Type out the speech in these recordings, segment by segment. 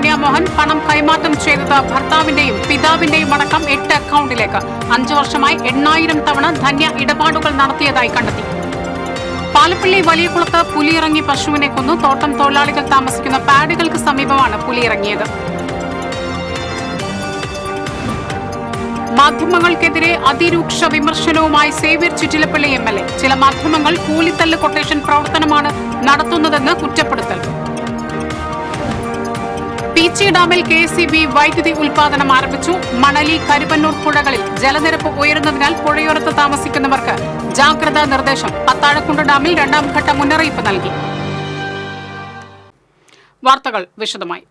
ധന്യമോഹൻ പണം കൈമാറ്റം ചെയ്തത് ഭർത്താവിന്റെയും പിതാവിന്റെയും അടക്കം 8 അക്കൗണ്ടിലേക്ക്. 5 വർഷമായി 8000 തവണ ധന്യ ഇടപാടുകൾ നടത്തിയതായി കണ്ടെത്തി. പാലപ്പള്ളി വലിയകുളത്ത് പുലിയിറങ്ങി പശുവിനെ കൊന്നു. തോട്ടം തൊഴിലാളികൾ താമസിക്കുന്ന പാഡുകൾക്ക് സമീപമാണ് പുലിയിറങ്ങിയത്. മാധ്യമങ്ങൾക്കെതിരെ അതിരൂക്ഷ വിമർശനവുമായി സേവ്യർ ചിറ്റിലപ്പള്ളി MLA. ചില മാധ്യമങ്ങൾ കൂലിത്തല്ല് കൊട്ടേഷൻ പ്രവർത്തനമാണ് നടത്തുന്നതെന്ന് കുറ്റപ്പെടുത്തൽ. പീച്ചി ഡാമിൽ KSEB വൈദ്യുതി ഉൽപാദനം ആരംഭിച്ചു. മണലി കരുവന്നൂർ പുഴകളിൽ ജലനിരപ്പ് ഉയരുന്നതിനാൽ പുഴയോരത്ത് താമസിക്കുന്നവർക്ക് ജാഗ്രതാ നിർദ്ദേശം. പത്താഴക്കുണ്ട് ഡാമിൽ 2ാം ഘട്ട മുന്നറിയിപ്പ് നൽകി. വാർത്തകൾ വിശദമായി.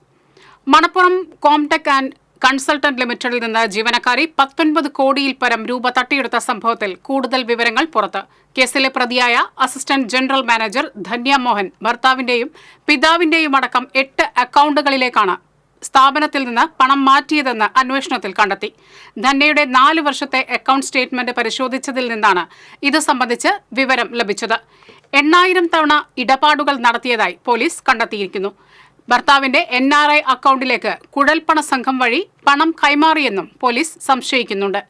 മണപ്പുറം കോംടെക് ആൻഡ് കൺസൾട്ടന്റ് ലിമിറ്റഡിൽ നിന്ന് ജീവനക്കാരി 19 കോടിയിൽ പരം രൂപ തട്ടിയെടുത്ത സംഭവത്തിൽ കൂടുതൽ വിവരങ്ങൾ പുറത്ത്. കേസിലെ പ്രതിയായ അസിസ്റ്റന്റ് ജനറൽ മാനേജർ ധന്യമോഹൻ ഭർത്താവിന്റെയും പിതാവിന്റെയും അടക്കം 8 അക്കൗണ്ടുകളിലേക്കാണ് സ്ഥാപനത്തിൽ നിന്ന് പണം മാറ്റിയതെന്ന് അന്വേഷണത്തിൽ കണ്ടെത്തി. ധന്യയുടെ 4 വർഷത്തെ അക്കൗണ്ട് സ്റ്റേറ്റ്മെന്റ് പരിശോധിച്ചതിൽ നിന്നാണ് ഇത് സംബന്ധിച്ച് വിവരം ലഭിച്ചത്. 8000 തവണ ഇടപാടുകൾ നടത്തിയതായി പോലീസ് കണ്ടെത്തിയിരിക്കുന്നു. ഭർത്താവിന്റെ NRI അക്കൗണ്ടിലേക്ക് കുഴൽപ്പണ സംഘം വഴി പണം കൈമാറിയെന്നും പോലീസ് സംശയിക്കുന്നുണ്ട്.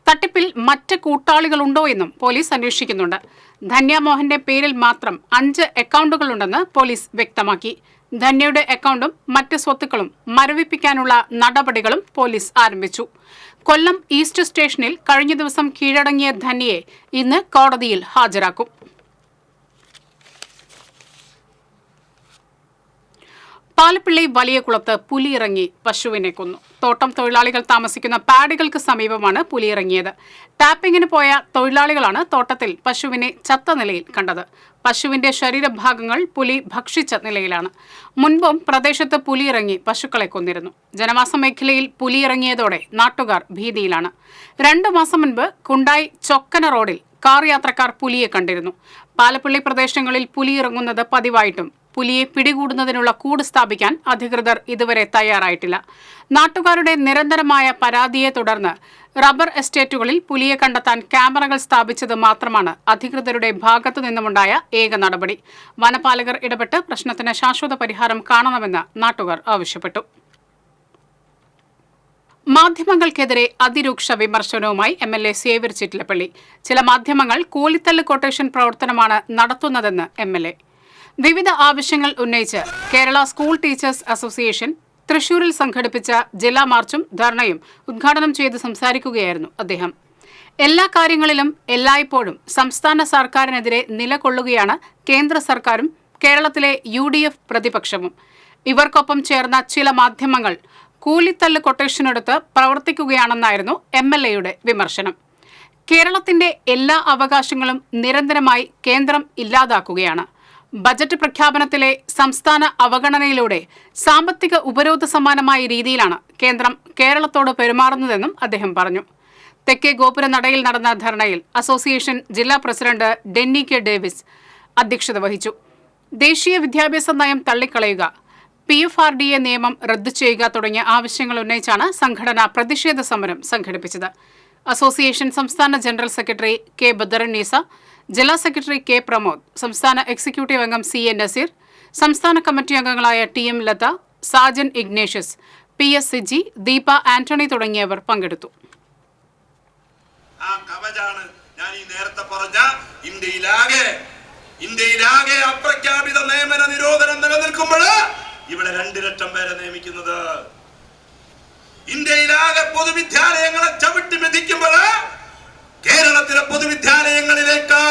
തട്ടിപ്പിൽ മറ്റ് കൂട്ടാളികളുണ്ടോ എന്നും പോലീസ് അന്വേഷിക്കുന്നുണ്ട്. ധന്യമോഹന്റെ പേരിൽ മാത്രം 5 അക്കൗണ്ടുകളുണ്ടെന്ന് പോലീസ് വ്യക്തമാക്കി. ധന്യയുടെ അക്കൗണ്ടും മറ്റ് സ്വത്തുക്കളും മരവിപ്പിക്കാനുള്ള നടപടികളും പോലീസ് ആരംഭിച്ചു. കൊല്ലം ഈസ്റ്റ് സ്റ്റേഷനിൽ കഴിഞ്ഞ ദിവസം കീഴടങ്ങിയ ധന്യയെ ഇന്ന് കോടതിയിൽ ഹാജരാക്കും. പാലപ്പള്ളി വലിയകുളത്ത് പുലിയിറങ്ങി പശുവിനെ കൊന്നു. തോട്ടം തൊഴിലാളികൾ താമസിക്കുന്ന പാഡുകൾക്ക് സമീപമാണ് പുലിയിറങ്ങിയത്. ടാപ്പിങ്ങിന് പോയ തൊഴിലാളികളാണ് തോട്ടത്തിൽ പശുവിനെ ചത്ത നിലയിൽ കണ്ടത്. പശുവിന്റെ ശരീരഭാഗങ്ങൾ പുലി ഭക്ഷിച്ച നിലയിലാണ്. മുൻപും പ്രദേശത്ത് പുലിയിറങ്ങി പശുക്കളെ കൊന്നിരുന്നു. ജനവാസ മേഖലയിൽ പുലിയിറങ്ങിയതോടെ നാട്ടുകാർ ഭീതിയിലാണ്. 2 മാസം മുൻപ് കുണ്ടായി ചൊക്കന റോഡിൽ കാർ യാത്രക്കാർ പുലിയെ കണ്ടിരുന്നു. പാലപ്പള്ളി പ്രദേശങ്ങളിൽ പുലിയിറങ്ങുന്നത് പതിവായിട്ടും പുലിയെ പിടികൂടുന്നതിനുള്ള കൂട് സ്ഥാപിക്കാൻ അധികൃതർ ഇതുവരെ തയ്യാറായിട്ടില്ല. നാട്ടുകാരുടെ നിരന്തരമായ പരാതിയെ തുടർന്ന് റബ്ബർ എസ്റ്റേറ്റുകളിൽ പുലിയെ കണ്ടെത്താൻ ക്യാമറകൾ സ്ഥാപിച്ചത് മാത്രമാണ് അധികൃതരുടെ ഭാഗത്തു നിന്നുമുണ്ടായ ഏക നടപടി. വനപാലകർ ഇടപെട്ട് പ്രശ്നത്തിന് ശാശ്വത പരിഹാരം കാണണമെന്ന് നാട്ടുകാർ ആവശ്യപ്പെട്ടു. മാധ്യമങ്ങൾക്കെതിരെ അതിരൂക്ഷ വിമർശനവുമായി MLA സേവ്യർ ചിറ്റിലപ്പള്ളി. ചില മാധ്യമങ്ങൾ കൂലിത്തല്ല് കൊട്ടേഷൻ പ്രവർത്തനമാണ് നടത്തുന്നതെന്ന് MLA. വിവിധ ആവശ്യങ്ങൾ ഉന്നയിച്ച് കേരള സ്കൂൾ ടീച്ചേഴ്സ് അസോസിയേഷൻ തൃശൂരിൽ സംഘടിപ്പിച്ച ജില്ലാ മാർച്ചും ധർണയും ഉദ്ഘാടനം ചെയ്ത് സംസാരിക്കുകയായിരുന്നു അദ്ദേഹം. എല്ലാ കാര്യങ്ങളിലും എല്ലായ്പ്പോഴും സംസ്ഥാന സർക്കാരിനെതിരെ നിലകൊള്ളുകയാണ് കേന്ദ്ര സർക്കാരും കേരളത്തിലെ UDF പ്രതിപക്ഷവും. ഇവർക്കൊപ്പം ചേർന്ന ചില മാധ്യമങ്ങൾ കൂലിത്തല്ല് കൊട്ടേഷനെടുത്ത് പ്രവർത്തിക്കുകയാണെന്നായിരുന്നു MLAയുടെ വിമർശനം. കേരളത്തിന്റെ എല്ലാ അവകാശങ്ങളും നിരന്തരമായി കേന്ദ്രം ഇല്ലാതാക്കുകയാണ്. ബജറ്റ് പ്രഖ്യാപനത്തിലെ സംസ്ഥാന അവഗണനയിലൂടെ സാമ്പത്തിക ഉപരോധ സമാനമായ രീതിയിലാണ് കേന്ദ്രം കേരളത്തോട് പെരുമാറുന്നതെന്നും അദ്ദേഹം പറഞ്ഞു. തെക്കേ ഗോപുര നടയിൽ നടന്ന ധർണയിൽ അസോസിയേഷൻ ജില്ലാ പ്രസിഡന്റ് ഡെന്നി കെ ഡേവിസ് അധ്യക്ഷത വഹിച്ചു. ദേശീയ വിദ്യാഭ്യാസ നയം തള്ളിക്കളയുക, PFRDA നിയമം റദ്ദു ചെയ്യുക തുടങ്ങിയ ആവശ്യങ്ങൾ ഉന്നയിച്ചാണ് സംഘടന പ്രതിഷേധ സമരം സംഘടിപ്പിച്ചത്. അസോസിയേഷൻ സംസ്ഥാന ജനറൽ സെക്രട്ടറി K ബദറുന്നീസ, ജില്ലാ സെക്രട്ടറി K പ്രമോദ്, സംസ്ഥാന എക്സിക്യൂട്ടീവ് അംഗം CA നസീർ, സംസ്ഥാന കമ്മിറ്റി അംഗങ്ങളായ TM Latha, Sajan Ignatius, PS Siji, Deepa Antony തുടങ്ങിയവർ പങ്കെടുത്തു. ഇന്ത്യയിലാകെ അപ്രഖ്യാപിത നിയമന നിരോധനം നിലനിൽക്കുമ്പോൾ ഇവിടെ 2 ലക്ഷം പേരെ നിയമിക്കുന്നത്, ഇന്ത്യയിലാകെ പൊതുവിദ്യാലയങ്ങളെ ചവിട്ടി മെതിക്കുമ്പോൾ കേരളത്തിലെ പൊതുവിദ്യാലയങ്ങളിലേക്ക്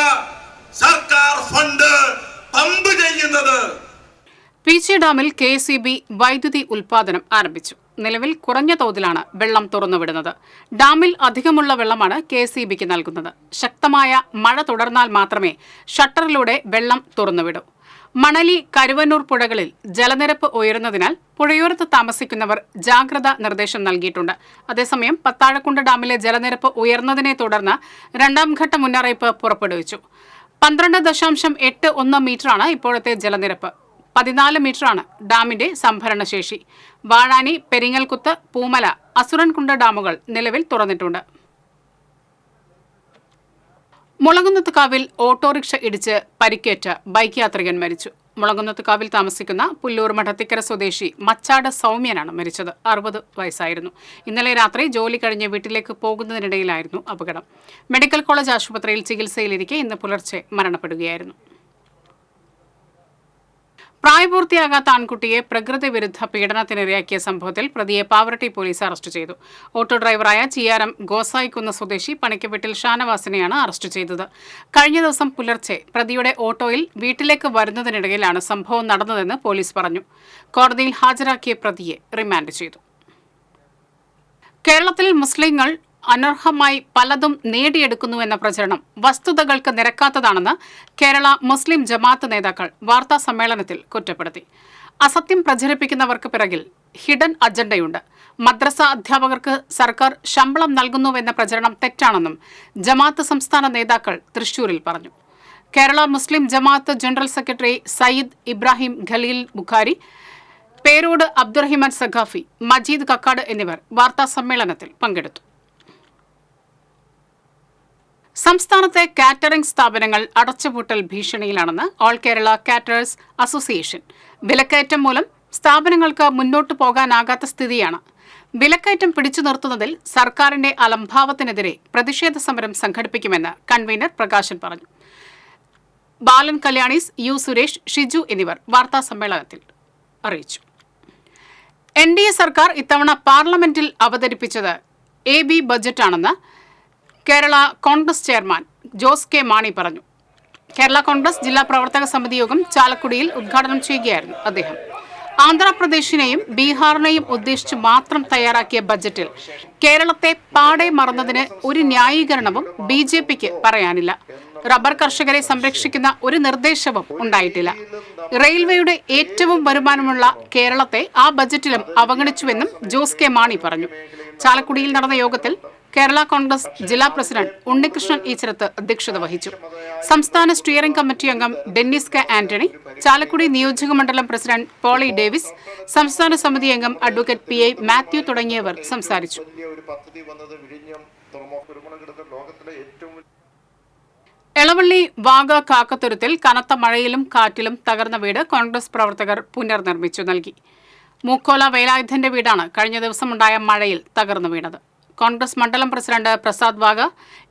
സർക്കാർ ഫണ്ട് പമ്പ് ചെയ്യുന്നത്. പീച്ചി ഡാമിൽ KSEB വൈദ്യുതി ഉൽപാദനം ആരംഭിച്ചു. നിലവിൽ കുറഞ്ഞ തോതിലാണ് വെള്ളം തുറന്നുവിടുന്നത്. ഡാമിൽ അധികമുള്ള വെള്ളമാണ് KSEBക്ക് നൽകുന്നത്. ശക്തമായ മഴ തുടർന്നാൽ മാത്രമേ ഷട്ടറിലൂടെ വെള്ളം തുറന്നുവിടൂ. മണലി കരുവന്നൂർ പുഴകളിൽ ജലനിരപ്പ് ഉയരുന്നതിനാൽ പുഴയോരത്ത് താമസിക്കുന്നവർ ജാഗ്രതാ നിർദ്ദേശം നൽകിയിട്ടുണ്ട്. അതേസമയം പത്താഴക്കുണ്ട് ഡാമിലെ ജലനിരപ്പ് ഉയർന്നതിനെ തുടർന്ന് 2ാം ഘട്ട മുന്നറിയിപ്പ് പുറപ്പെടുവിച്ചു. 12.81 മീറ്ററാണ് ഇപ്പോഴത്തെ ജലനിരപ്പ്. 14 മീറ്ററാണ് ഡാമിന്റെ സംഭരണശേഷി. വാഴാനി, പെരിങ്ങൽകുത്ത്, പൂമല, അസുരൻകുണ്ട് ഡാമുകൾ നിലവിൽ തുറന്നിട്ടുണ്ട്. മുളകുന്നത്തുകാവിൽ ഓട്ടോറിക്ഷ ഇടിച്ച് പരിക്കേറ്റ ബൈക്ക് യാത്രികൻ മരിച്ചു. മുളകുന്നത്തുകാവിൽ താമസിക്കുന്ന പുല്ലൂർ മഠത്തിക്കര സ്വദേശി മച്ചാട് സൗമ്യനാണ് മരിച്ചത്. 60 വയസ്സായിരുന്നു. ഇന്നലെ രാത്രി ജോലി കഴിഞ്ഞ് വീട്ടിലേക്ക് പോകുന്നതിനിടയിലായിരുന്നു അപകടം. മെഡിക്കൽ കോളേജ് ആശുപത്രിയിൽ ചികിത്സയിലിരിക്കെ ഇന്ന് പുലർച്ചെ മരണപ്പെടുകയായിരുന്നു. പ്രായപൂർത്തിയാകാത്ത ആൺകുട്ടിയെ പ്രകൃതി വിരുദ്ധ പീഡനത്തിനിരയാക്കിയ സംഭവത്തിൽ പ്രതിയെ പാവറട്ടി പോലീസ് അറസ്റ്റ് ചെയ്തു. ഓട്ടോ ഡ്രൈവറായ ചിയാരം ഗോസായിക്കുന്ന് സ്വദേശി പണിക്കവീട്ടിൽ ഷാനവാസിനെയാണ് അറസ്റ്റ് ചെയ്തത്. കഴിഞ്ഞ ദിവസം പുലർച്ചെ പ്രതിയുടെ ഓട്ടോയിൽ വീട്ടിലേക്ക് വരുന്നതിനിടയിലാണ് സംഭവം നടന്നതെന്ന് പോലീസ് പറഞ്ഞു. കോടതിയിൽ ഹാജരാക്കിയ പ്രതിയെ റിമാൻഡ് ചെയ്തു. കേരളത്തിൽ മുസ്ലിങ്ങൾ അനർഹമായി പലതും നേടിയെടുക്കുന്നുവെന്ന പ്രചരണം വസ്തുതകൾക്ക് നിരക്കാത്തതാണെന്ന് കേരള മുസ്ലിം ജമാഅത്ത് നേതാക്കൾ വാർത്താ സമ്മേളനത്തിൽ കുറ്റപ്പെടുത്തി. അസത്യം പ്രചരിപ്പിക്കുന്നവർക്ക് പിറകിൽ ഹിഡൻ അജണ്ടയുണ്ട്. മദ്രസ അധ്യാപകർക്ക് സർക്കാർ ശമ്പളം നൽകുന്നുവെന്ന പ്രചരണം തെറ്റാണെന്നും ജമാഅത്ത് സംസ്ഥാന നേതാക്കൾ തൃശൂരിൽ പറഞ്ഞു. കേരള മുസ്ലിം ജമാഅത്ത് ജനറൽ സെക്രട്ടറി സയ്യിദ് ഇബ്രാഹിം ഖലീൽ ബുഖാരി, പേരോട് അബ്ദുറഹിമാൻ സഖാഫി, മജീദ് കക്കാട് എന്നിവർ വാർത്താ സമ്മേളനത്തിൽ പങ്കെടുത്തു. സംസ്ഥാനത്തെ കാറ്ററിംഗ് സ്ഥാപനങ്ങൾ അടച്ചുപൂട്ടൽ ഭീഷണിയിലാണെന്ന് ഓൾ കേരള കാറ്ററേഴ്സ് അസോസിയേഷൻ. വിലക്കയറ്റം മൂലം സ്ഥാപനങ്ങൾക്ക് മുന്നോട്ടു പോകാനാകാത്ത സ്ഥിതിയാണ്. വിലക്കയറ്റം പിടിച്ചു നിർത്തുന്നതിൽ സർക്കാരിന്റെ അലംഭാവത്തിനെതിരെ പ്രതിഷേധ സമരം സംഘടിപ്പിക്കുമെന്ന് കൺവീനർ പ്രകാശൻ പറഞ്ഞു. ബാലൻ കല്യാണീസ്, യു സുരേഷ്, ഷിജു എന്നിവർ വാർത്താ സമ്മേളനത്തിൽ അറിയിച്ചു. NDA സർക്കാർ ഇത്തവണ പാർലമെന്റിൽ അവതരിപ്പിച്ചത് AB ബജറ്റാണെന്ന് കേരള കോൺഗ്രസ് ചെയർമാൻ ജോസ് കെ മാണി പറഞ്ഞു. കേരള കോൺഗ്രസ് ജില്ലാ പ്രവർത്തക സമിതി യോഗം ചാലക്കുടിയിൽ ഉദ്ഘാടനം ചെയ്യുകയായിരുന്നു അദ്ദേഹം. ആന്ധ്രാപ്രദേശിനെയും ബീഹാറിനെയും ഉദ്ദേശിച്ച് മാത്രം തയ്യാറാക്കിയ ബജറ്റിൽ കേരളത്തെ പാടെ മറന്നതിന് ഒരു ന്യായീകരണവും BJPക്ക് പറയാനില്ല. റബ്ബർ കർഷകരെ സംരക്ഷിക്കുന്ന ഒരു നിർദ്ദേശവും ഉണ്ടായിട്ടില്ല. റെയിൽവേയുടെ ഏറ്റവും വരുമാനമുള്ള കേരളത്തെ ആ ബജറ്റിലും അവഗണിച്ചുവെന്നും ജോസ് കെ മാണി പറഞ്ഞു. ചാലക്കുടിയിൽ നടന്ന യോഗത്തിൽ കേരള കോൺഗ്രസ് ജില്ലാ പ്രസിഡന്റ് ഉണ്ണികൃഷ്ണൻ ഈച്ചരത്ത് അധ്യക്ഷത വഹിച്ചു. സംസ്ഥാന സ്റ്റിയറിംഗ് കമ്മിറ്റി അംഗം ഡെന്നിസ് കെ ആന്റണി, ചാലക്കുടി നിയോജക മണ്ഡലം പ്രസിഡന്റ് പോളി ഡേവിസ്, സംസ്ഥാന സമിതി അംഗം അഡ്വക്കേറ്റ് PI മാത്യു തുടങ്ങിയവർ സംസാരിച്ചു. എളവള്ളി വാഗ കാക്കത്തുരുത്തിൽ കനത്ത മഴയിലും കാറ്റിലും തകർന്ന വീട് കോൺഗ്രസ് പ്രവർത്തകർ പുനർനിർമ്മിച്ചു നൽകി. മൂക്കോല വേലായുധന്റെ വീടാണ് കഴിഞ്ഞ ദിവസമുണ്ടായ മഴയിൽ തകർന്നു വീണത്. കോൺഗ്രസ് മണ്ഡലം പ്രസിഡന്റ് പ്രസാദ് വാഗ,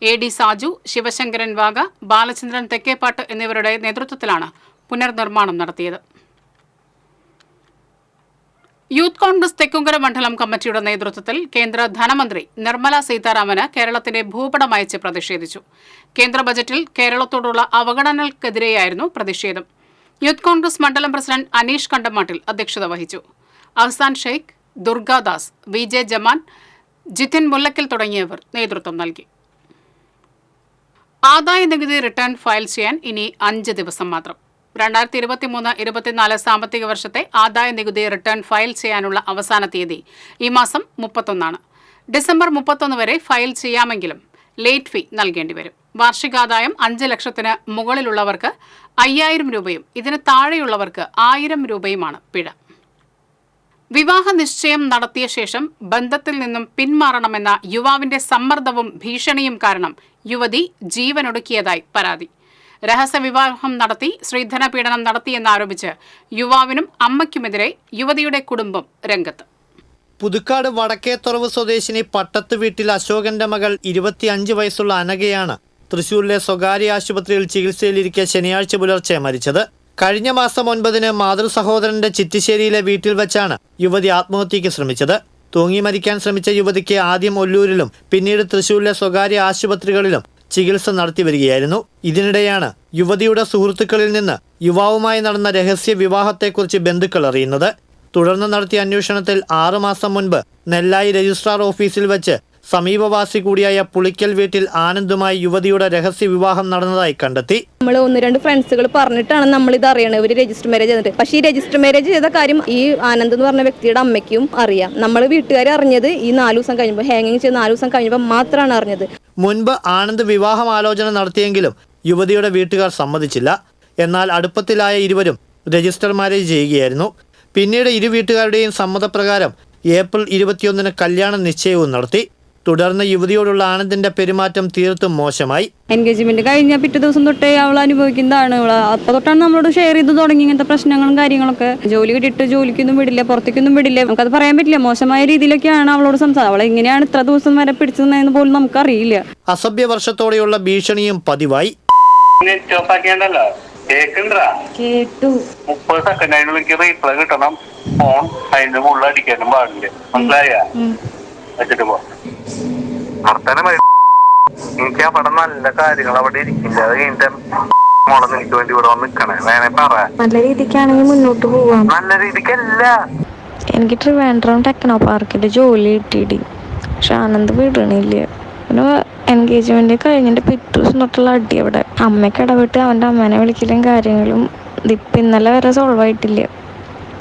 AD സാജു, ശിവശങ്കരൻ വാഗ, ബാലചന്ദ്രൻ തെക്കേപ്പാട്ട് എന്നിവരുടെ നേതൃത്വത്തിലാണ് പുനർനിർമ്മാണം നടത്തിയത്. യൂത്ത് കോൺഗ്രസ് തെക്കുംകര മണ്ഡലം കമ്മിറ്റിയുടെ നേതൃത്വത്തിൽ കേന്ദ്ര ധനമന്ത്രി നിർമ്മല സീതാരാമന് കേരളത്തിന്റെ ഭൂപടം അയച്ച് പ്രതിഷേധിച്ചു. കേന്ദ്ര ബജറ്റിൽ കേരളത്തോടുള്ള അവഗണനകൾക്കെതിരെയായിരുന്നു പ്രതിഷേധം. യൂത്ത് കോൺഗ്രസ് മണ്ഡലം പ്രസിഡന്റ് അനീഷ് കണ്ടമാട്ടിൽ അധ്യക്ഷത വഹിച്ചു. അഹ്സാൻ ഷെയ്ഖ്, ദുർഗാദാസ്, VJ ജമാൻ, ജിതിൻ മുല്ലക്കൽ തുടങ്ങിയവർ നേതൃത്വം നൽകി. ആദായ നികുതി റിട്ടേൺ ഫയൽ ചെയ്യാൻ ഇനി 5 ദിവസം മാത്രം. 2023-24 സാമ്പത്തിക വർഷത്തെ ആദായ നികുതി റിട്ടേൺ ഫയൽ ചെയ്യാനുള്ള അവസാന തീയതി ഈ മാസം 31 ഡിസംബർ 31 വരെ ഫയൽ ചെയ്യാമെങ്കിലും ലേറ്റ് ഫീ നൽകേണ്ടി വരും. വാർഷികാദായം 5 ലക്ഷത്തിന് മുകളിലുള്ളവർക്ക് 5000 രൂപയും ഇതിന് താഴെയുള്ളവർക്ക് 1000 രൂപയുമാണ് പിഴ. വിവാഹ നിശ്ചയം നടത്തിയ ശേഷം ബന്ധത്തിൽ നിന്നും പിന്മാറണമെന്ന യുവാവിന്റെ സമ്മർദ്ദവും ഭീഷണിയും കാരണം യുവതി ജീവനൊടുക്കിയതായി പരാതി. രഹസ്യവിവാഹം നടത്തി സ്ത്രീധന പീഡനം നടത്തിയെന്നാരോപിച്ച് യുവാവിനും അമ്മയ്ക്കുമെതിരെ യുവതിയുടെ കുടുംബം രംഗത്ത്. പുതുക്കാട് വടക്കേത്തുറവ് സ്വദേശിനി പട്ടത്ത് വീട്ടിൽ അശോകന്റെ മകൾ 25 വയസ്സുള്ള അനഘയാണ് തൃശൂരിലെ സ്വകാര്യ ആശുപത്രിയിൽ ചികിത്സയിലിരിക്കെ ശനിയാഴ്ച പുലർച്ചെ മരിച്ചത്. കഴിഞ്ഞ മാസം 9-ന് മാതൃസഹോദരന്റെ ചിറ്റിശ്ശേരിയിലെ വീട്ടിൽ വെച്ചാണ് യുവതി ആത്മഹത്യയ്ക്ക് ശ്രമിച്ചത്. തൂങ്ങി മരിക്കാൻ ശ്രമിച്ച യുവതിക്ക് ആദ്യം ഒല്ലൂരിലും പിന്നീട് തൃശൂരിലെ സ്വകാര്യ ആശുപത്രികളിലും ചികിത്സ നടത്തി വരികയായിരുന്നു. ഇതിനിടെയാണ് യുവതിയുടെ സുഹൃത്തുക്കളിൽ നിന്ന് യുവാവുമായി നടന്ന രഹസ്യ വിവാഹത്തെക്കുറിച്ച് ബന്ധുക്കൾ അറിയുന്നത്. തുടർന്ന് നടത്തിയ അന്വേഷണത്തിൽ 6 മാസം മുൻപ് നെല്ലായി രജിസ്ട്രാർ ഓഫീസിൽ വെച്ച് സമീപവാസി കൂടിയായ പുളിക്കൽ വീട്ടിൽ ആനന്ദുമായി യുവതിയുടെ രഹസ്യ വിവാഹം നടന്നതായി കണ്ടെത്തി. നമ്മൾ 1-2 ഫ്രണ്ട്സുകൾ പറഞ്ഞിട്ടാണ് നമ്മൾ ഇത് അറിയണത്. ഇവർ രജിസ്റ്റർ മാരേജ് ചെയ്തിട്ട്. പക്ഷേ ഈ രജിസ്റ്റർ മാരേജ് ചെയ്ത കാര്യം ഈ ആനന്ദ് എന്ന് പറഞ്ഞ വ്യക്തിയുടെ അമ്മയ്ക്കും അറിയാം. നമ്മൾ വീട്ടുകാർ അറിഞ്ഞത് ഈ 4 ദിവസം കഴിഞ്ഞപ്പോൾ, ഹാങ്ങിങ് ചെയ്ത് 4 ദിവസം കഴിഞ്ഞപ്പോൾ മാത്രമാണ് അറിഞ്ഞത്. മുൻപ് ആനന്ദ് വിവാഹം ആലോചന നടത്തിയെങ്കിലും യുവതിയുടെ വീട്ടുകാർ സമ്മതിച്ചില്ല. എന്നാൽ അടുപ്പത്തിലായ ഇരുവരും രജിസ്റ്റർ മാരേജ് ചെയ്യുകയായിരുന്നു. പിന്നീട് ഇരു വീട്ടുകാരുടെയും സമ്മതപ്രകാരം ഏപ്രിൽ 21-ന് കല്യാണ നിശ്ചയവും നടത്തി. തുടർന്ന് യുവതിയോടുള്ള ആനന്ദിന്റെ പെരുമാറ്റം തീർത്തും മോശമായി. എൻഗേജ്മെന്റ് കഴിഞ്ഞ പിറ്റേ ദിവസം തൊട്ടേ അവൾ അനുഭവിക്കുന്നതാണ്. അപ്പൊ തൊട്ടാണ് നമ്മളോട് ഷെയർ ചെയ്ത് തുടങ്ങി ഇങ്ങനത്തെ പ്രശ്നങ്ങളും കാര്യങ്ങളൊക്കെ. ജോലി കിട്ടിയിട്ട് ജോലിക്കൊന്നും വിടില്ല, പുറത്തേക്കൊന്നും വിടില്ല. നമുക്കത് പറയാൻ പറ്റില്ല. മോശമായ രീതിയിലൊക്കെയാണ് അവളോട് സംസാരം. അവളെ എങ്ങനെയാണ് ഇത്ര ദിവസം വരെ പിടിച്ചതെന്ന് പോലും നമുക്കറിയില്ല. അസഭ്യ വർഷത്തോടെയുള്ള ഭീഷണിയും പതിവായി. കേട്ടു 30 സെക്കൻഡ് എനിക്ക് റീപ്ലൈ കിട്ടണം. ഫോൺ അതിന്റെ മുകളിൽ അടിക്കാനും പാടില്ല. മനസ്സിലായ വെച്ചിട്ട് പോ. വർത്തനമായി എനിക്ക് അവിടെ നല്ല കാര്യങ്ങൾ അവിടെ ഇരിക്കില്ല. അത് കഴിഞ്ഞിട്ട് മോളെ എനിക്ക് വേണ്ടി ഇവിടെ വന്ന് നിൽക്കണേ. വേണേ പറ. നല്ല രീതിക്കാണെങ്കിൽ മുന്നോട്ട് പോവാം. നല്ല രീതിക്കല്ല. എനിക്ക് ട്രിവാൻഡ്രം ടെക്നോ പാർക്കിൽ ജോലി കിട്ടിയിടി. പക്ഷെ ആനന്ദ് വിടണില്ല. പിന്നെ എൻഗേജ്മെന്റ് കഴിഞ്ഞിട്ട് പിറ്റേ ദിവസം തൊട്ടുള്ള അടി അവിടെ. അമ്മയ്ക്ക് ഇടപെട്ട് അവൻ്റെ അമ്മേനെ വിളിക്കലും കാര്യങ്ങളും ഇതിപ്പം ഇന്നലെ വരെ സോൾവ് ആയിട്ടില്ല.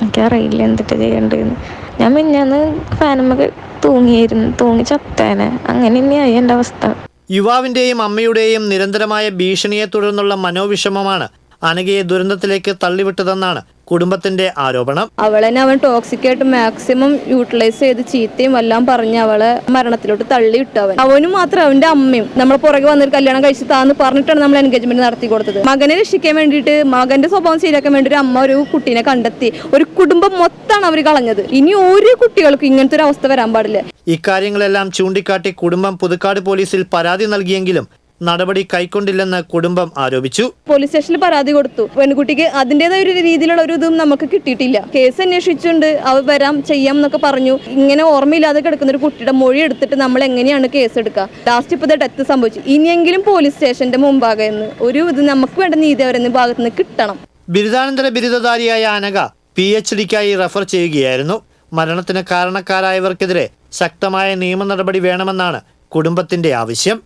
എനിക്കറിയില്ല എന്തിട്ട് ചെയ്യേണ്ടതെന്ന്. ഞാൻ മിഞ്ഞാന്ന് ഫാനമ്മക്ക് തൂങ്ങി ചത്തേനെ. അങ്ങനെ തന്നെയായി എൻ്റെ അവസ്ഥ. യുവാവിന്റെയും അമ്മയുടെയും നിരന്തരമായ ഭീഷണിയെ തുടർന്നുള്ള മനോവിഷമമാണ് അനഘയെ ദുരന്തത്തിലേക്ക് തള്ളിവിട്ടതെന്നാണ് കുടുംബത്തിന്റെ ആരോപണം. അവളെ അവൻ ടോക്സിക് ആയിട്ട് മാക്സിമം യൂട്ടിലൈസ് ചെയ്ത് ചീത്തയും എല്ലാം പറഞ്ഞ് അവളെ മരണത്തിലോട്ട് തള്ളിവിട്ടു. അവനും മാത്രം അവന്റെ അമ്മയും നമ്മളെ പുറകെ വന്നൊരു കല്യാണം കഴിച്ച് താന്ന് പറഞ്ഞിട്ടാണ് നമ്മൾ എൻഗേജ്മെന്റ് നടത്തി കൊടുത്തത്. മകനെ രക്ഷിക്കാൻ വേണ്ടിയിട്ട്, മകന്റെ സ്വഭാവം ശരിയാക്കാൻ വേണ്ടി ഒരു അമ്മ ഒരു കുട്ടീനെ കണ്ടെത്തി. ഒരു കുടുംബം മൊത്തമാണ് അവർ കളഞ്ഞത്. ഇനി ഒരു കുട്ടികൾക്കും ഇങ്ങനത്തെ ഒരു അവസ്ഥ വരാൻ പാടില്ല. ഇക്കാര്യങ്ങളെല്ലാം ചൂണ്ടിക്കാട്ടി കുടുംബം പുതുക്കാട് പോലീസിൽ പരാതി നൽകിയെങ്കിലും നടപടി കൈക്കൊണ്ടില്ലെന്ന് കുടുംബം ആരോപിച്ചു. പോലീസ് സ്റ്റേഷനിൽ പരാതി കൊടുത്തു. പെൺകുട്ടിക്ക് അതിൻ്റെതായ ഒരു രീതിയിലുള്ള ഒരു ഇതും നമുക്ക് കിട്ടിയിട്ടില്ല. കേസ് അന്വേഷിച്ചുകൊണ്ട് അവ വരാം ചെയ്യാം എന്നൊക്കെ പറഞ്ഞു. ഇങ്ങനെ ഓർമ്മയില്ലാതെ കിടക്കുന്ന ഒരു കുട്ടിയുടെ മൊഴി എടുത്തിട്ട് നമ്മൾ എങ്ങനെയാണ് കേസ് എടുക്കുക? ലാസ്റ്റ് ഇപ്പോൾ ഡെത്ത് സംഭവിച്ചു. ഇനിയെങ്കിലും പോലീസ് സ്റ്റേഷന്റെ മുമ്പാകെ ഒരു ഇത് നമുക്ക് വേണ്ട നീതി അവരെന്ന ഭാഗത്ത് നിന്ന് കിട്ടണം. ബിരുദാനന്തര ബിരുദധാരിയായ അനഘ PhDക്കായി റഫർ ചെയ്യുകയായിരുന്നു. മരണത്തിന് കാരണക്കാരായവർക്കെതിരെ ശക്തമായ നിയമ നടപടി വേണമെന്നാണ് കുടുംബത്തിന്റെ ആവശ്യം.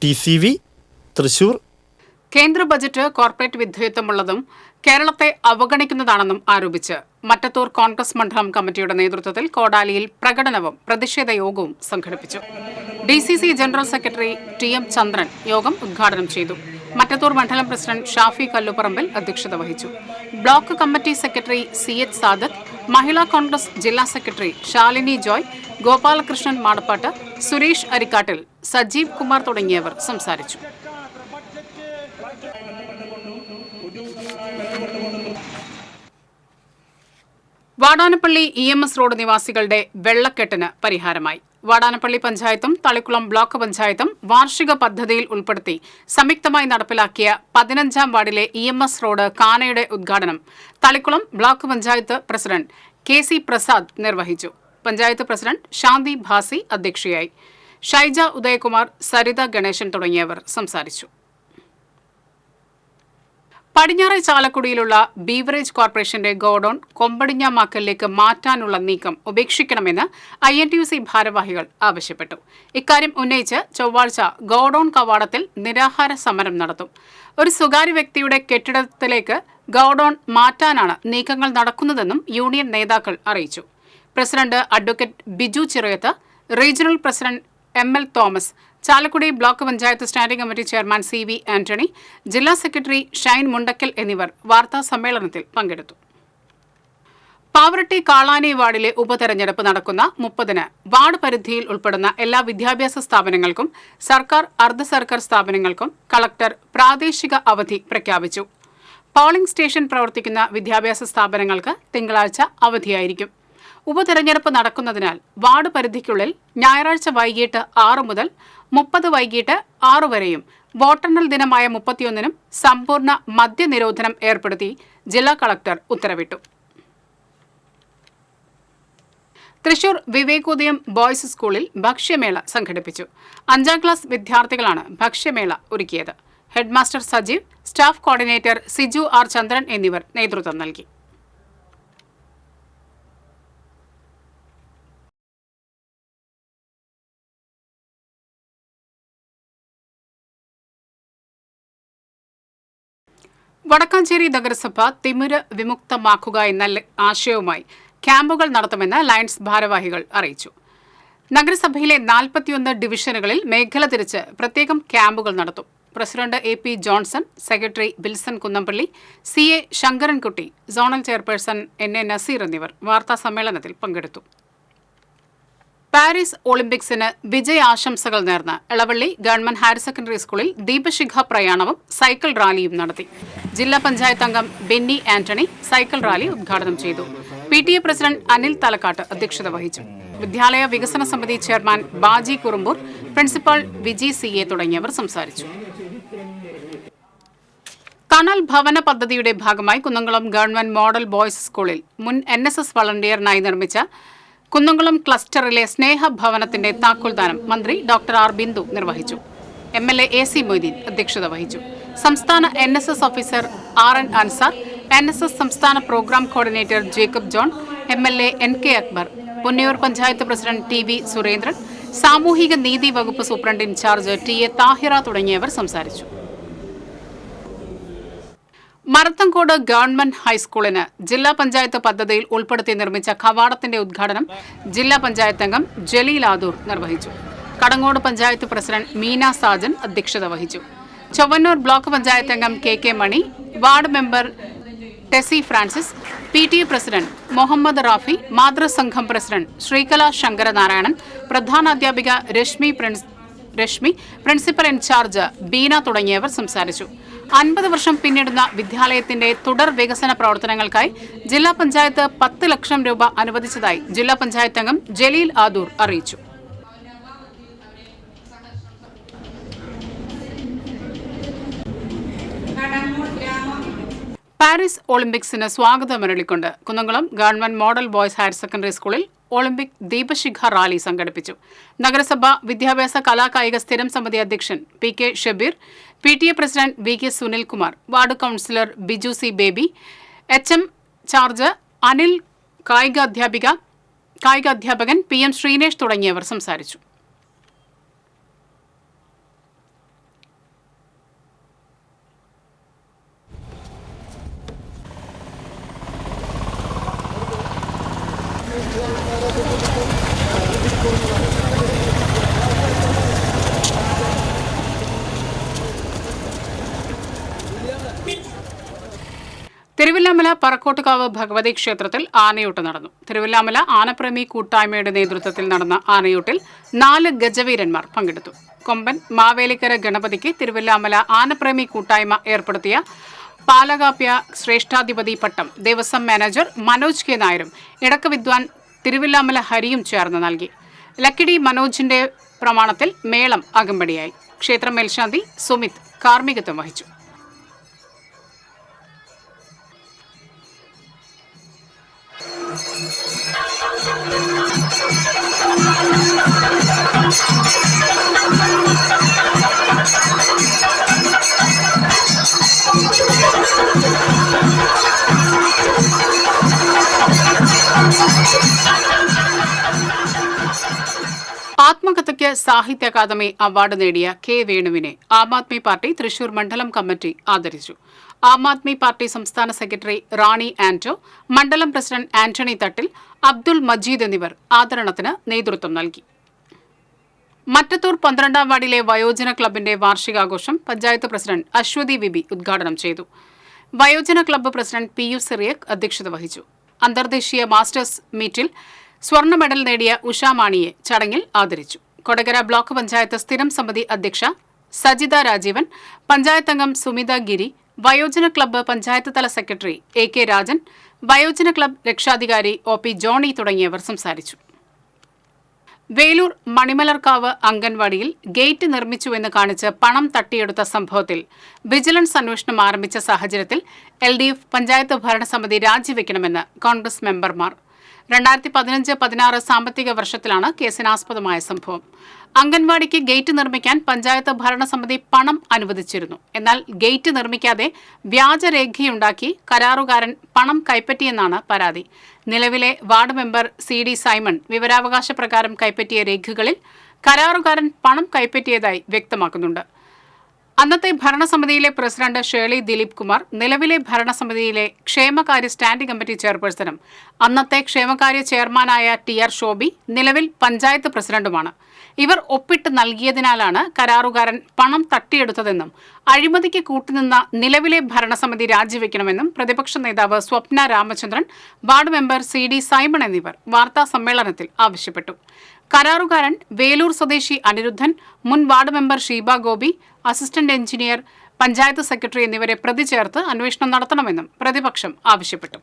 TCV തൃശൂർ. കേന്ദ്ര ബജറ്റ് കോർപ്പറേറ്റ് വിധേയത്വമുള്ളതും കേരളത്തെ അവഗണിക്കുന്നതാണെന്നും ആരോപിച്ച് മറ്റത്തൂർ കോൺഗ്രസ് മണ്ഡലം കമ്മിറ്റിയുടെ നേതൃത്വത്തിൽ കോടാലിയിൽ പ്രകടനവും പ്രതിഷേധ യോഗവും സംഘടിപ്പിച്ചു. DCC ജനറൽ സെക്രട്ടറി TM ചന്ദ്രൻ യോഗം ഉദ്ഘാടനം ചെയ്തു. മറ്റത്തൂർ മണ്ഡലം പ്രസിഡന്റ് ഷാഫി കല്ലുപറമ്പിൽ അധ്യക്ഷത വഹിച്ചു. Block committee secretary CH Sadath, Mahila Congress ജില്ലാ സെക്രട്ടറി ശാലിനി ജോയ്, ഗോപാലകൃഷ്ണൻ മാടപ്പാട്ട്, സുരേഷ് അരിക്കാട്ടിൽ, സജീവ് കുമാർ തുടങ്ങിയവർ സംസാരിച്ചു. വാടാനപ്പള്ളി EMS റോഡ് നിവാസികളുടെ വെള്ളക്കെട്ടിന് പരിഹാരമായി. വാടാനപ്പള്ളി പഞ്ചായത്തും തളിക്കുളം ബ്ലോക്ക് പഞ്ചായത്തും വാർഷിക പദ്ധതിയിൽ ഉൾപ്പെടുത്തി സംയുക്തമായി നടപ്പിലാക്കിയ 15-ാം വാർഡിലെ EMS റോഡ് കാനയുടെ ഉദ്ഘാടനം Thalikulam block panchayat president KC Prasad നിർവഹിച്ചു. പഞ്ചായത്ത് പ്രസിഡന്റ് ശാന്തി ഭാസി അധ്യക്ഷയായി. ഷൈജ ഉദയകുമാർ, സരിത ഗണേശൻ തുടങ്ങിയവർ സംസാരിച്ചു. പടിഞ്ഞാറെ ചാലക്കുടിയിലുള്ള ബീവറേജ് കോർപ്പറേഷന്റെ ഗോഡൌൺ കൊമ്പടിഞ്ഞാമാക്കലിലേക്ക് മാറ്റാനുള്ള നീക്കം ഉപേക്ഷിക്കണമെന്ന് INTUC ഭാരവാഹികൾ ആവശ്യപ്പെട്ടു. ഇക്കാര്യം ഉന്നയിച്ച് ചൊവ്വാഴ്ച ഗോഡൌൺ കവാടത്തിൽ നിരാഹാര സമരം നടത്തും. ഒരു സ്വകാര്യ വ്യക്തിയുടെ കെട്ടിടത്തിലേക്ക് ഗോഡൌൺ മാറ്റാനാണ് നീക്കങ്ങൾ നടക്കുന്നതെന്നും യൂണിയൻ നേതാക്കൾ അറിയിച്ചു. President advocate Biju Chirayath, regional president ML Thomas, Chalakudy block panchayat standing committee chairman CV Antony, ജില്ലാ സെക്രട്ടറി ഷൈൻ മുണ്ടക്കൽ എന്നിവർ വാർത്താ സമ്മേളനത്തിൽ പങ്കെടുത്തു. പാവറട്ടി കാളാനി വാർഡിലെ ഉപതെരഞ്ഞെടുപ്പ് നടക്കുന്ന 30-ന് വാർഡ് പരിധിയിൽ ഉൾപ്പെടുന്ന എല്ലാ വിദ്യാഭ്യാസ സ്ഥാപനങ്ങൾക്കും സർക്കാർ അർദ്ധ സർക്കാർ സ്ഥാപനങ്ങൾക്കും കളക്ടർ പ്രാദേശിക അവധി പ്രഖ്യാപിച്ചു. പോളിംഗ് സ്റ്റേഷൻ പ്രവർത്തിക്കുന്ന വിദ്യാഭ്യാസ സ്ഥാപനങ്ങൾക്ക് തിങ്കളാഴ്ച അവധിയായിരിക്കും. ഉപതെരഞ്ഞെടുപ്പ് നടക്കുന്നതിനാൽ വാർഡ് പരിധിക്കുള്ളിൽ ഞായറാഴ്ച വൈകിട്ട് 6 മുതൽ 30 വൈകിട്ട് 6 വരെയും വോട്ടെണ്ണൽ ദിനമായ 31-നും സമ്പൂർണ്ണ മദ്യനിരോധനം ഏർപ്പെടുത്തി ജില്ലാ കളക്ടർ ഉത്തരവിട്ടു. തൃശൂർ വിവേകോദയം ബോയ്സ് സ്കൂളിൽ ഭക്ഷ്യമേള സംഘടിപ്പിച്ചു. 5ാം ക്ലാസ് വിദ്യാർത്ഥികളാണ് ഭക്ഷ്യമേള ഒരുക്കിയത്. Headmaster Sajeev, staff coordinator Siju R ചന്ദ്രൻ എന്നിവർ നേതൃത്വം നൽകി. വടക്കാഞ്ചേരി നഗരസഭ തിമിര വിമുക്തമാക്കുക എന്ന ആശയവുമായി ക്യാമ്പുകൾ നടത്തുമെന്ന് ലയൺസ് ഭാരവാഹികൾ അറിയിച്ചു. നഗരസഭയിലെ 41 ഡിവിഷനുകളിൽ മേഖല തിരിച്ച് പ്രത്യേകം ക്യാമ്പുകൾ നടത്തും. President AP Johnson, secretary Wilson Kunnampally, CA Sankarankutty, zonal chairperson NA Naseer എന്നിവർ വാർത്താ സമ്മേളനത്തിൽ പങ്കെടുത്തു. പാരീസ് ഒളിമ്പിക്സിന് വിജയാശംസകൾ നേർന്ന് എളവള്ളി ഗവൺമെന്റ് ഹയർ സെക്കൻഡറി സ്കൂളിൽ ദീപശിഖ പ്രയാണവും സൈക്കിൾ റാലിയും നടത്തി. ജില്ലാ പഞ്ചായത്ത് അംഗം ബെന്നി ആന്റണി സൈക്കിൾ റാലി ഉദ്ഘാടനം ചെയ്തു. PTA പ്രസിഡന്റ് അനിൽ തലക്കാട്ട് അധ്യക്ഷത വഹിച്ചു. വിദ്യാലയ വികസന സമിതി chairman Baji Kurumbur, principal Viji CA തുടങ്ങിയവർ സംസാരിച്ചു. തണൽ ഭവന പദ്ധതിയുടെ ഭാഗമായി കുന്നംകുളം ഗവൺമെന്റ് മോഡൽ ബോയ്സ് സ്കൂളിൽ മുൻ NSS വളണ്ടിയറിനായി നിർമ്മിച്ച കുന്നംകുളം ക്ലസ്റ്ററിലെ സ്നേഹഭവനത്തിന്റെ താക്കോൽദാനം മന്ത്രി ഡോക്ടർ R. ബിന്ദു നിർവഹിച്ചു. MLA AC മൊയ്തീൻ അധ്യക്ഷത വഹിച്ചു. സംസ്ഥാന NSS officer RN Ansar, NSS സംസ്ഥാന programme coordinator Jacob John, MLA NK Akbar, Punnayur panchayat president TV Surendran, സാമൂഹിക നീതി വകുപ്പ് സൂപ്രണ്ട് ഇൻചാർജ് TA താഹിറ തുടങ്ങിയവർ സംസാരിച്ചു. മരത്തങ്കോട് ഗവൺമെന്റ് ഹൈസ്കൂളിന് ജില്ലാ പഞ്ചായത്ത് പദ്ധതിയിൽ ഉൾപ്പെടുത്തി നിർമ്മിച്ച കവാടത്തിന്റെ ഉദ്ഘാടനം ജില്ലാ പഞ്ചായത്ത് അംഗം ജലീൽ ആദൂർ നിർവഹിച്ചു. കടങ്ങോട് പഞ്ചായത്ത് പ്രസിഡന്റ് മീന സാജൻ അധ്യക്ഷത വഹിച്ചു. ചൊവ്വന്നൂർ ബ്ലോക്ക് പഞ്ചായത്ത് അംഗം KK Mani, ward member Tessy Francis, PTA president Muhammad Rafi, മാതൃസംഘം പ്രസിഡന്റ് ശ്രീകല ശങ്കരനാരായണൻ, പ്രധാനാധ്യാപിക രശ്മി, പ്രിൻസിപ്പൽ ഇൻചാർജ് ബീന തുടങ്ങിയവർ സംസാരിച്ചു. 50 വർഷം പിന്നിടുന്ന വിദ്യാലയത്തിന്റെ തുടർ വികസന പ്രവർത്തനങ്ങൾക്കായി ജില്ലാ പഞ്ചായത്ത് 10 ലക്ഷം രൂപ അനുവദിച്ചതായി ജില്ലാ പഞ്ചായത്ത് അംഗം ജലീൽ ആദൂർ അറിയിച്ചു. പാരീസ് ഒളിമ്പിക്സിന് സ്വാഗതമരളിക്കൊണ്ട് Kunnamkulam government model boys higher secondary സ്കൂളിൽ ഒളിമ്പിക് ദീപശിഖ റാലി സംഘടിപ്പിച്ചു. നഗരസഭ വിദ്യാഭ്യാസ കലാകായിക സ്ഥിരം സമിതി അധ്യക്ഷൻ PK Shabeer, PTA president VK Sunilkumar, ward councillor Biju C Baby, HM charge Anil, കായികാധ്യാപകൻ PM ശ്രീനേഷ് തുടങ്ങിയവർ സംസാരിച്ചു. തിരുവില്ലാമല പറക്കോട്ടുകാവ് ഭഗവതി ക്ഷേത്രത്തിൽ ആനയൂട്ട് നടന്നു. തിരുവില്ലാമല ആനപ്രേമി കൂട്ടായ്മയുടെ നേതൃത്വത്തിൽ നടന്ന ആനയൂട്ടിൽ 4 ഗജവീരന്മാർ പങ്കെടുത്തു. കൊമ്പൻ മാവേലിക്കര ഗണപതിക്ക് തിരുവില്ലാമല ആനപ്രേമി കൂട്ടായ്മ ഏർപ്പെടുത്തിയ പാലകാപ്യ ശ്രേഷ്ഠാധിപതി പട്ടം ദേവസ്വം മാനേജർ മനോജ് K നായരും ഇടക്ക വിദ്വാൻ തിരുവില്ലാമല ഹരിയും ചേർന്ന് നൽകി. ലക്കിടി മനോജിന്റെ പ്രമാണത്തിൽ മേളം അകമ്പടിയായി. ക്ഷേത്ര മേൽശാന്തി സുമിത് കാർമ്മികത്വം വഹിച്ചു. ആത്മകഥയ്ക്ക് സാഹിത്യ അക്കാദമി അവാർഡ് നേടിയ K വേണുവിനെ ആം ആദ്മി പാർട്ടി തൃശൂർ മണ്ഡലം കമ്മിറ്റി ആദരിച്ചു. ആം ആദ്മി പാർട്ടി സംസ്ഥാന സെക്രട്ടറി റാണി ആന്റോ, മണ്ഡലം പ്രസിഡന്റ് ആന്റണി തട്ടിൽ, അബ്ദുൾ മജീദ് എന്നിവർ ആദരണത്തിന് നേതൃത്വം നൽകി. മറ്റത്തൂർ 12ാം വാർഡിലെ വയോജന ക്ലബിന്റെ വാർഷികാഘോഷം പഞ്ചായത്ത് പ്രസിഡന്റ് അശ്വതി വിബി ഉദ്ഘാടനം ചെയ്തു. വയോജന ക്ലബ്ബ് പ്രസിഡന്റ് PU സിറിയക് അധ്യക്ഷത വഹിച്ചു. അന്തർദേശീയ മാസ്റ്റേഴ്സ് മീറ്റിൽ സ്വർണ്ണ മെഡൽ നേടിയ ഉഷാമാണിയെ ചടങ്ങിൽ ആദരിച്ചു. കൊടകര ബ്ലോക്ക് പഞ്ചായത്ത് സ്ഥിരം സമിതി അധ്യക്ഷ സജിത രാജീവൻ, പഞ്ചായത്ത് അംഗം സുമിത ഗിരി, വയോജന ക്ലബ്ബ് പഞ്ചായത്ത് തല സെക്രട്ടറി AK രാജൻ, വയോജന ക്ലബ്ബ് രക്ഷാധികാരി OP ജോണി തുടങ്ങിയവർ സംസാരിച്ചു. വേലൂർ മണിമലർക്കാവ് അംഗൻവാടിയിൽ ഗേറ്റ് നിർമ്മിച്ചുവെന്ന് കാണിച്ച് പണം തട്ടിയെടുത്ത സംഭവത്തിൽ വിജിലൻസ് അന്വേഷണം ആരംഭിച്ച സാഹചര്യത്തിൽ LDF പഞ്ചായത്ത് ഭരണസമിതി രാജിവെക്കണമെന്ന് കോൺഗ്രസ് മെമ്പർമാർ. 2015-16 സാമ്പത്തിക വർഷത്തിലാണ് കേസിനാസ്പദമായ സംഭവം. അംഗൻവാടിക്ക് ഗേറ്റ് നിർമ്മിക്കാൻ പഞ്ചായത്ത് ഭരണസമിതി പണം അനുവദിച്ചിരുന്നു. എന്നാൽ ഗേറ്റ് നിർമ്മിക്കാതെ വ്യാജരേഖയുണ്ടാക്കി കരാറുകാരൻ പണം കൈപ്പറ്റിയെന്നാണ് പരാതി. നിലവിലെ വാർഡ് മെമ്പർ CD സൈമൺ വിവരാവകാശ പ്രകാരം കൈപ്പറ്റിയ രേഖകളിൽ കരാറുകാരൻ പണം കൈപ്പറ്റിയതായി വ്യക്തമാക്കുന്നുണ്ട്. അന്നത്തെ ഭരണസമിതിയിലെ പ്രസിഡന്റ് ഷേർലി ദിലീപ് കുമാർ നിലവിലെ ഭരണസമിതിയിലെ ക്ഷേമകാര്യ സ്റ്റാൻഡിംഗ് കമ്മിറ്റി ചെയർപേഴ്സണും അന്നത്തെ ക്ഷേമകാര്യ ചെയർമാനായ TR ഷോബി നിലവിൽ പഞ്ചായത്ത് പ്രസിഡന്റുമാണ്. ഇവർ ഒപ്പിട്ട് നൽകിയതിനാലാണ് കരാറുകാരൻ പണം തട്ടിയെടുത്തതെന്നും അഴിമതിക്ക് കൂട്ടുനിന്ന നിലവിലെ ഭരണസമിതി രാജിവെക്കണമെന്നും പ്രതിപക്ഷ നേതാവ് Swapna Ramachandran, ward member CD Simon എന്നിവർ വാർത്താസമ്മേളനത്തിൽ ആവശ്യപ്പെട്ടു. കരാറുകാരൻ വേലൂർ സ്വദേശി അനിരുദ്ധൻ, മുൻ ward member Sheeba Gopi, assistant engineer, panchayat secretary എന്നിവരെ പ്രതി ചേർത്ത് അന്വേഷണം നടത്തണമെന്നും പ്രതിപക്ഷം ആവശ്യപ്പെട്ടു.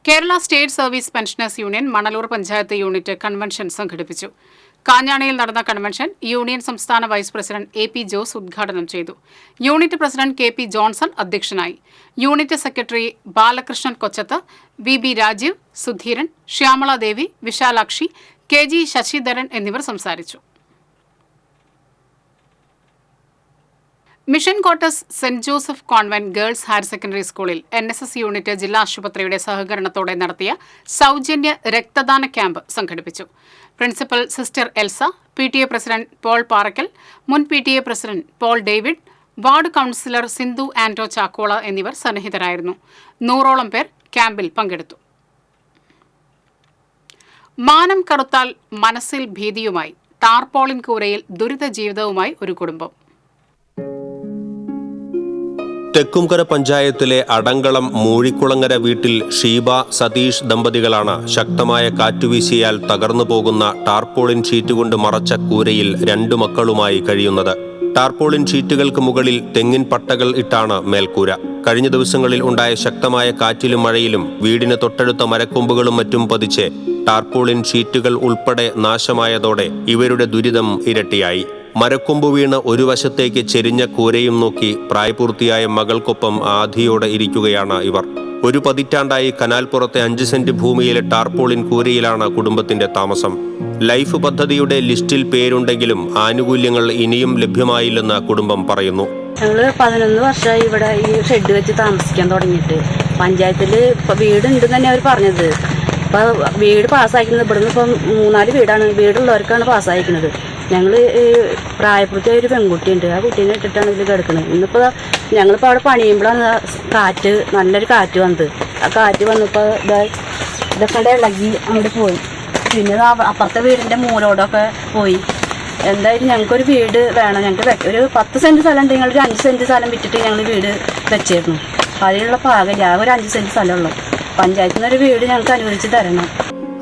Kerala state service pensioners Union Manalur panchayat unit convention സംഘടിപ്പിച്ചു. കാഞ്ഞാണിയിൽ നടന്ന കൺവെൻഷൻ യൂണിയൻ സംസ്ഥാന വൈസ് പ്രസിഡന്റ് AP ജോസ് ഉദ്ഘാടനം ചെയ്തു. യൂണിറ്റ് പ്രസിഡന്റ് KP ജോൺസൺ അധ്യക്ഷനായി. Unit secretary Balakrishnan Kochath, VB Rajeev, Sudheeran, Shyamaladevi, Visalakshi, KG Sasidharan എന്നിവർ സംസാരിച്ചു. Mission quarters saint Joseph convent girls higher secondary സ്കൂളിൽ NSS യൂണിറ്റ് ജില്ലാ ആശുപത്രിയുടെ സഹകരണത്തോടെ നടത്തിയ സൗജന്യ രക്തദാന ക്യാമ്പ് സംഘടിപ്പിച്ചു. Principal sister Elsa, PTA president Paul Parakkal, മുൻ PTA president Paul David, ward councillor Sindhu Anto Chakkola എന്നിവർ സന്നിഹിതരായിരുന്നു. 100ഓളം പേർ ക്യാമ്പിൽ പങ്കെടുത്തു. മാനം കറുത്താൽ മനസ്സിൽ ഭീതിയുമായി ടാർപോളിൻ കൂരയിൽ ദുരിത ജീവിതവുമായി ഒരു കുടുംബം. തെക്കുംകര പഞ്ചായത്തിലെ അടങ്കളം മൂഴിക്കുളങ്ങര വീട്ടിൽ ഷീബ സതീഷ് ദമ്പതികളാണ് ശക്തമായ കാറ്റുവീശിയാൽ തകർന്നു പോകുന്ന ടാർപോളിൻ ഷീറ്റ് കൊണ്ട് മറച്ച കൂരയിൽ 2 മക്കളുമായി കഴിയുന്നത്. ടാർപോളിൻ ഷീറ്റുകൾക്ക് മുകളിൽ തെങ്ങിൻ പട്ടകൾ ഇട്ടാണ് മേൽക്കൂര. കഴിഞ്ഞ ദിവസങ്ങളിൽ ഉണ്ടായ ശക്തമായ കാറ്റിലും മഴയിലും വീടിന് തൊട്ടടുത്ത മരക്കൊമ്പുകളും മറ്റും പതിച്ച് ടാർപോളിൻ ഷീറ്റുകൾ ഉൾപ്പെടെ നാശമായതോടെ ഇവരുടെ ദുരിതം ഇരട്ടിയായി. മരക്കൊമ്പ് വീണ് ഒരു വശത്തേക്ക് ചെരിഞ്ഞ കൂരയും നോക്കി പ്രായപൂർത്തിയായ മകൾക്കൊപ്പം ആധിയോടെ ഇരിക്കുകയാണ് ഇവർ. 1 പതിറ്റാണ്ടായി കനാൽപ്പുറത്തെ 5 സെന്റ് ഭൂമിയിലെ ടാർപോളിൻ കൂരയിലാണ് കുടുംബത്തിന്റെ താമസം. ലൈഫ് പദ്ധതിയുടെ ലിസ്റ്റിൽ പേരുണ്ടെങ്കിലും ആനുകൂല്യങ്ങൾ ഇനിയും ലഭ്യമായില്ലെന്ന് കുടുംബം പറയുന്നു. ഞങ്ങൾ 11 വർഷമായി ഇവിടെ ഈ ഷെഡ് വെച്ച് താമസിക്കാൻ തുടങ്ങിയിട്ട്. പഞ്ചായത്തിൽ വീടുണ്ടെന്ന് തന്നെ അവർ പറഞ്ഞത്. ഇപ്പോൾ വീട് പാസ്സാക്കുന്നത് ഇവിടുന്ന് ഇപ്പം 3-4 വീടാണ്, വീടുള്ളവർക്കാണ് പാസ്സായിരിക്കുന്നത്. ഞങ്ങൾ പ്രായപൂർത്തിയായ ഒരു പെൺകുട്ടിയുണ്ട്, ആ കുട്ടീനെ ഇട്ടിട്ടാണ് ഇതിൽ കിടക്കുന്നത്. ഇന്നിപ്പോൾ ഞങ്ങളിപ്പോൾ അവിടെ പണിയുമ്പോഴാണ് കാറ്റ്, നല്ലൊരു കാറ്റ് വന്നത്. ആ കാറ്റ് വന്നപ്പോൾ ഇതൊക്കെ ഇളകി അങ്ങോട്ട് പോയി. പിന്നെ അപ്പുറത്തെ വീടിൻ്റെ മൂലോടൊക്കെ പോയി. എന്തായാലും ഞങ്ങൾക്കൊരു വീട് വേണം. ഞങ്ങൾക്ക് ഒരു 10 സെൻറ്റ് സ്ഥലം ഉണ്ടെങ്കിൽ ഒരു 5 സെൻറ്റ് സ്ഥലം വിറ്റിട്ട് ഞങ്ങൾ വീട് വെച്ചിരുന്നു. അതിനുള്ള പാകില്ല, ഒരു 5 സെൻറ്റ് സ്ഥലമുള്ളൂ. പഞ്ചായത്തിൽ നിന്നൊരു വീട് ഞങ്ങൾക്ക് അനുവദിച്ച് തരണം.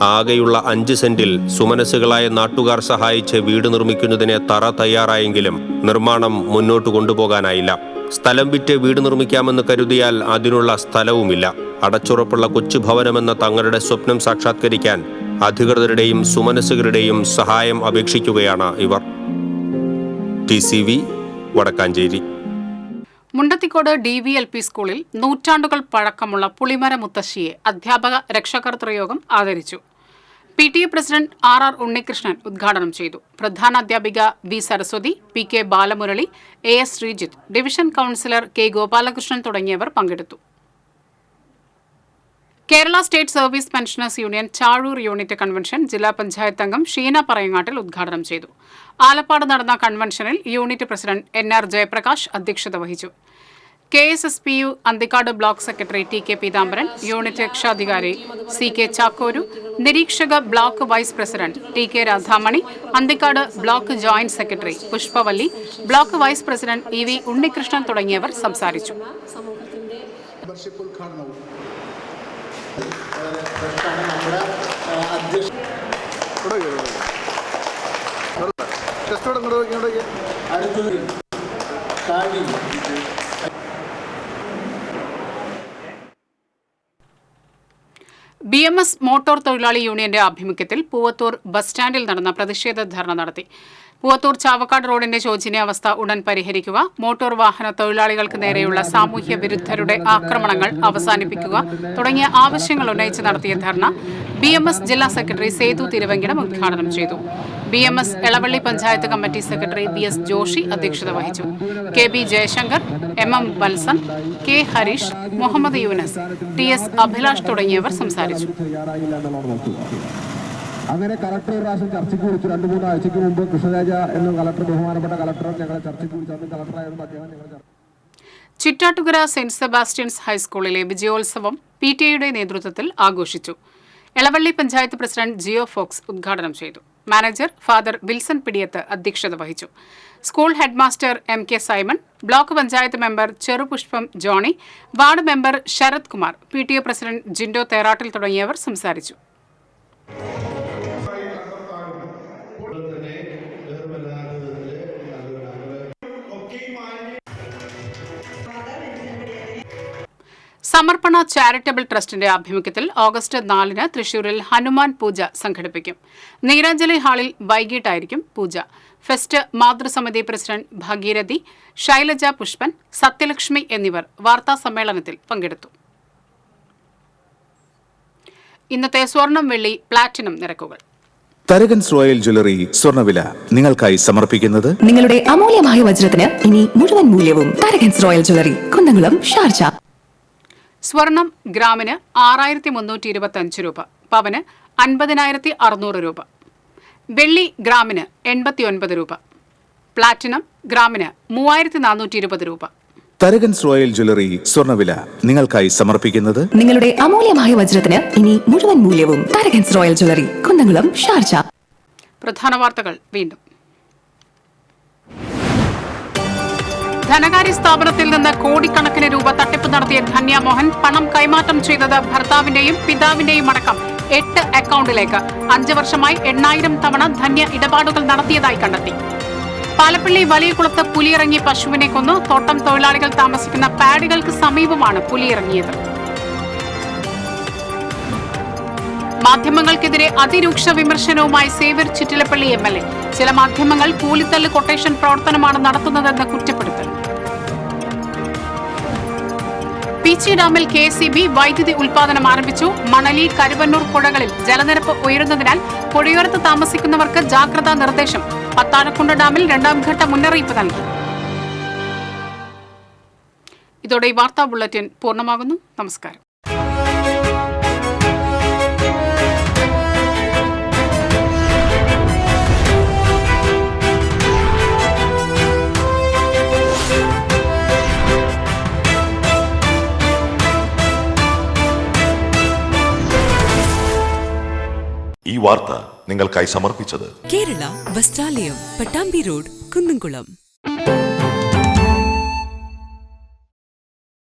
ആകെയുള്ള 5 സെന്റിൽ സുമനസ്സുകളായ നാട്ടുകാർ സഹായിച്ച് വീട് നിർമ്മിക്കുന്നതിന് തറ തയ്യാറായെങ്കിലും നിർമ്മാണം മുന്നോട്ട് കൊണ്ടുപോകാനായില്ല. സ്ഥലം വിറ്റ് വീട് നിർമ്മിക്കാമെന്ന് കരുതിയാൽ അതിനുള്ള സ്ഥലവുമില്ല. അടച്ചുറപ്പുള്ള കൊച്ചു ഭവനമെന്ന തങ്ങളുടെ സ്വപ്നം സാക്ഷാത്കരിക്കാൻ അധികൃതരുടെയും സുമനസ്സുകളുടെയും സഹായം അപേക്ഷിക്കുകയാണ് ഇവർ. TCV വടക്കാഞ്ചേരി. മുണ്ടത്തിക്കോട് DVLP സ്കൂളിൽ നൂറ്റാണ്ടുകൾ പഴക്കമുള്ള പുളിമര മുത്തശ്ശിയെ അധ്യാപക രക്ഷകർതൃയോഗം ആദരിച്ചു. PTA പ്രസിഡന്റ് RR ഉണ്ണികൃഷ്ണൻ ഉദ്ഘാടനം ചെയ്തു. പ്രധാനാധ്യാപിക V Saraswathi, PK Balamurali, AS Sreejith, division councillor K Gopalakrishnan തുടങ്ങിയവർ പങ്കെടുത്തു. Kerala state service pensioners union Chazhur unit convention ജില്ലാ പഞ്ചായത്ത് അംഗം ഷീന പറയങ്ങാട്ടിൽ ഉദ്ഘാടനം ചെയ്തു. ആലപ്പാട് നടന്ന കൺവെൻഷനിൽ യൂണിറ്റ് പ്രസിഡന്റ് NR ജയപ്രകാശ് അധ്യക്ഷത വഹിച്ചു. KSSPU Anthikad block secretary TK Peethambaran, unit രക്ഷാധികാരി CK ചാക്കോരു, നിരീക്ഷക block vice president TK Radhamani, Anthikad block joint secretary Pushpavalli, block vice president EV Unnikrishnan തുടങ്ങിയവർ സംസാരിച്ചു. BMS മോട്ടോർ തൊഴിലാളി യൂണിയന്റെ ആഭിമുഖ്യത്തിൽ പൂവത്തൂർ ബസ് സ്റ്റാൻഡിൽ നടന്ന പ്രതിഷേധ ധർണ നടത്തി. പൂവത്തൂർ ചാവക്കാട് റോഡിന്റെ ശോചനീയാവസ്ഥ ഉടൻ പരിഹരിക്കുക, മോട്ടോർ വാഹന തൊഴിലാളികൾക്ക് നേരെയുള്ള സാമൂഹ്യ വിരുദ്ധരുടെ ആക്രമണങ്ങൾ അവസാനിപ്പിക്കുക തുടങ്ങിയ ആവശ്യങ്ങൾ ഉന്നയിച്ച് നടത്തിയ ധർണ BMS ജില്ലാ സെക്രട്ടറി സേതു തിരുവങ്കിടം ഉദ്ഘാടനം ചെയ്തു. BMS Elavally panchayat committee secretary BS Joshy അധ്യക്ഷത വഹിച്ചു. KB Jaishankar, MM Valsan, K Harish, Muhammad Yunus, TS Abhilash തുടങ്ങിയവർ സംസാരിച്ചു. അങ്ങനെ കളക്ടർ പ്രാവശ്യം ചർച്ചയ്ക്ക് വിളിച്ചു. 2-3 ആഴ്ചയ്ക്ക് മുമ്പ് കൃഷ്ണരാജ എന്ന കളക്ടർ, ബഹുമാനപ്പെട്ട കളക്ടർ ഞങ്ങളെ ചർച്ചയ്ക്ക് വിളിച്ചു. കളക്ടറായിരുന്നു അദ്ദേഹം. ചിറ്റാറ്റുകര സെന്റ് സെബാസ്റ്റ്യൻസ് ഹൈസ്കൂളിലെ വിജയോത്സവം PTA യുടെ നേതൃത്വത്തിൽ ആഘോഷിച്ചു. Elavally panchayat president Geo Fox ഉദ്ഘാടനം ചെയ്തു. മാനേജർ ഫാദർ വിൽസൺ പിടിയത്ത് അധ്യക്ഷത വഹിച്ചു. School headmaster MK Simon, block panchayat member Cherupushpam Johny, ward member Sarath Kumar, PTA president Jindo Therattil തുടങ്ങിയവർ സംസാരിച്ചു. സമർപ്പണ ചാരിറ്റബിൾ ട്രസ്റ്റിന്റെ ആഭിമുഖ്യത്തിൽ ഓഗസ്റ്റ് 4 തൃശൂരിൽ ഹനുമാൻ പൂജ സംഘടിപ്പിക്കും. നീരാഞ്ജലി ഹാളിൽ വൈകിട്ടായിരിക്കും പൂജ. ഫെസ്റ്റ് മാതൃസമിതി പ്രസിഡന്റ് ഭാഗീരഥി, ശൈലജ പുഷ്പൻ, സത്യലക്ഷ്മി എന്നിവർ വാർത്താ സമ്മേളനത്തിൽ പങ്കെടുത്തു. ഇന്നത്തെ സ്വർണം, വെള്ളി, പ്ലാറ്റിനം നിരക്കുകൾ. തരകൻസ് റോയൽ ജ്വല്ലറി സ്വർണ്ണവില നിങ്ങൾക്കായി സമർപ്പിക്കുന്നത് നിങ്ങളുടെ അമൂല്യമായ വജ്രത്തിന് ഇനി മുഴുവൻ മൂല്യവും Tharakans royal jewellery, Kunnamkulam, Sharjah. സ്വർണം ഗ്രാമിന് 6325 രൂപ, പവന് 50,600 രൂപ. വെള്ളി ഗ്രാമിന് 89 രൂപ. പ്ലാറ്റിനം ഗ്രാമിന് 3420 രൂപ. തരകൻസ് റോയൽ ജ്വല്ലറി സ്വർണ്ണവില നിങ്ങൾക്കായി സമർപ്പിക്കുന്നത് നിങ്ങളുടെ അമൂല്യമായ വജ്രത്തിന് ഇനി മുഴുവൻ മൂല്യവും Tharakans royal jewellery, Kunnamkulam, Sharjah. പ്രധാന വാർത്തകൾ വീണ്ടും. ധനകാര്യ സ്ഥാപനത്തിൽ നിന്ന് കോടിക്കണക്കിന് രൂപ തട്ടിപ്പ് നടത്തിയ ധന്യ മോഹൻ പണം കൈമാറ്റം ചെയ്തത് ഭർത്താവിന്റെയും പിതാവിന്റെയും അടക്കം 8 അക്കൗണ്ടിലേക്ക്. 5 വർഷമായി 8000 തവണ ധന്യ ഇടപാടുകൾ നടത്തിയതായി കണ്ടെത്തി. പാലപ്പള്ളി വലിയകുളത്ത് പുലിയിറങ്ങി പശുവിനെ കൊന്നു. തോട്ടം തൊഴിലാളികൾ താമസിക്കുന്ന പാഡുകൾക്ക് സമീപമാണ് പുലിയിറങ്ങിയത്. മാധ്യമങ്ങൾക്കെതിരെ അതിരൂക്ഷ വിമർശനവുമായി സേവ്യർ ചിറ്റിലപ്പള്ളി MLA. ചില മാധ്യമങ്ങൾ കൂലിത്തല്ല് കൊട്ടേഷൻ പ്രവർത്തനമാണ് നടത്തുന്നതെന്ന് കുറ്റപ്പെടുത്തൽ. പീച്ചി ഡാമിൽ KSEB വൈദ്യുതി ഉൽപാദനം ആരംഭിച്ചു. മണലി, കരുവന്നൂർ പുഴകളിൽ ജലനിരപ്പ് ഉയരുന്നതിനാൽ പുഴയോരത്ത് താമസിക്കുന്നവർക്ക് ജാഗ്രതാ നിർദ്ദേശം. പത്താഴക്കുണ്ട് ഡാമിൽ 2ാം ഘട്ട മുന്നറിയിപ്പ് നൽകി. ഇതോടെ ഈ വാർത്താ ബുള്ളറ്റിൻ പൂർണ്ണമാകുന്നു. നമസ്കാരം. ഈ വാർത്ത നിങ്ങൾക്കായി സമർപ്പിച്ചത് കേരള വസ്ത്രാലയം, പട്ടാമ്പി റോഡ്, കുന്നംകുളം.